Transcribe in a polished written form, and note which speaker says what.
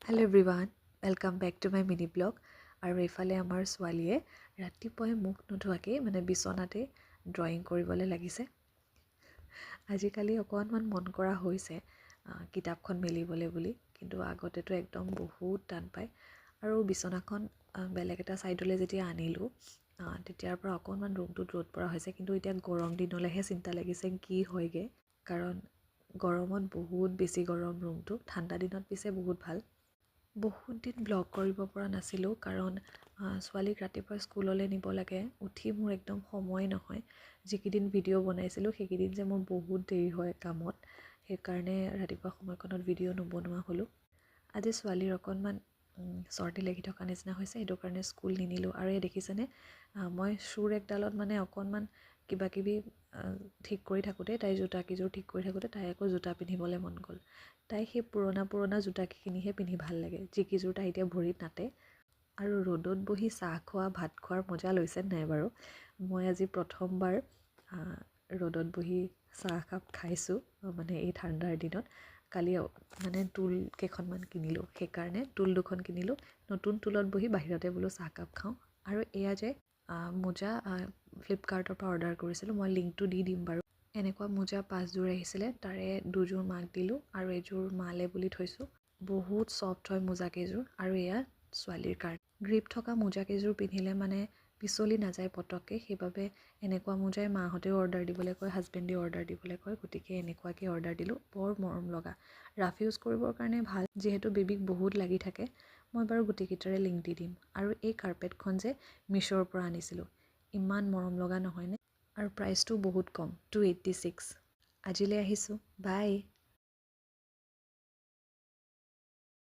Speaker 1: Hello' everyone, welcome back to my mini blog. আৰু এইফালে আমাৰ ছোৱালীয়ে ৰাতিপুৱাই মুখ নোধোৱাকৈ বিচনাতে ড্ৰয়িং কৰিবলৈ লাগিছে। আজিকালি অকণমান মন কৰা হৈছে কিতাপখন মেলিবলৈ বুলি, কিন্তু আগতেতো একদম বহুত টান পায়। আৰু বিচনাখন বেলেগ এটা ছাইডলৈ যেতিয়া আনিলোঁ তেতিয়াৰ পৰা অকণমান ৰুমটোত ৰ'দ পৰা হৈছে, কিন্তু এতিয়া গৰম দিনলৈহে চিন্তা লাগিছে কি হয়গৈ, কাৰণ গৰমত বহুত বেছি গৰম ৰুমটো। ঠাণ্ডা দিনত পিছে বহুত ভাল। বহুত দিন ব্লগ কৰিব পৰা নাছিলোঁ, কাৰণ ছোৱালীক ৰাতিপুৱা স্কুললৈ নিব লাগে, উঠি মোৰ একদম সময় নহয়। যিকেইদিন ভিডিঅ' বনাইছিলোঁ সেইকেইদিন যে মোৰ বহুত দেৰি হয় কামত, সেইকাৰণে ৰাতিপুৱা সময়কণত ভিডিঅ' নবনোৱা হ'লোঁ। আজি ছোৱালীৰ অকণমান চৰ্দি লাগি থকা নিচিনা হৈছে, সেইটো কাৰণে স্কুল নিনিলোঁ। আৰু এই দেখিছেনে, মই চোৰ একডালত অকণমান কিবাকিবি ঠিক কৰি থাকোঁতে, তাইৰ জোতাকেইযোৰ ঠিক কৰি থাকোঁতে তাই আকৌ জোতা পিন্ধিবলৈ মন গ'ল। তাই সেই পুৰণা জোতাখিনিহে পিন্ধি ভাল লাগে, যিকেইযোৰ তাই এতিয়া ভৰিত নাতে। আৰু ৰ'দত বহি চাহ খোৱা, ভাত খোৱাৰ মজা লৈছে নাই বাৰু? মই আজি প্ৰথমবাৰ ৰ'দত বহি চাহ একাপ খাইছোঁ, এই ঠাণ্ডাৰ দিনত। কালি টুল কেইখনমান কিনিলোঁ, সেইকাৰণে টুল দুখন কিনিলোঁ। নতুন টুলত বহি বাহিৰতে বোলো চাহকাপ খাওঁ। আৰু এয়া যে মোজা ফ্লিপকাৰ্টৰ পৰা অৰ্ডাৰ কৰিছিলোঁ, মই লিংকটো দি দিম বাৰু। এনেকুৱা মোজা 5যোৰ আহিছিলে, তাৰে 2যোৰ মাক দিলোঁ আৰু এযোৰ মালে বুলি থৈছোঁ। বহুত ছফ্ট হয় মোজাকেইযোৰ। আৰু এয়া ছোৱালীৰ কাৰণে গ্ৰিপ থকা মোজাকেইযোৰ পিন্ধিলে পিছলি নাযায় পটককৈ, সেইবাবে এনেকুৱা মোজাই মাহঁতেও অৰ্ডাৰ দিবলৈ কয়, হাজবেণ্ডেও অৰ্ডাৰ দিবলৈ কয়। গতিকে এনেকুৱাকৈ অৰ্ডাৰ দিলোঁ, বৰ মৰম লগা। ৰাফ ইউজ কৰিবৰ কাৰণে ভাল, যিহেতু বেবীক বহুত লাগি থাকে। মই বাৰু গোটেইকেইটাৰে লিংক দি দিম। আৰু এই কাৰ্পেটখন যে মিছ'ৰ পৰা আনিছিলোঁ, ইমান মৰম লগা নহয়নে? আৰু প্ৰাইচটো বহুত কম, 286। আজিলৈ আহিছোঁ, বাই।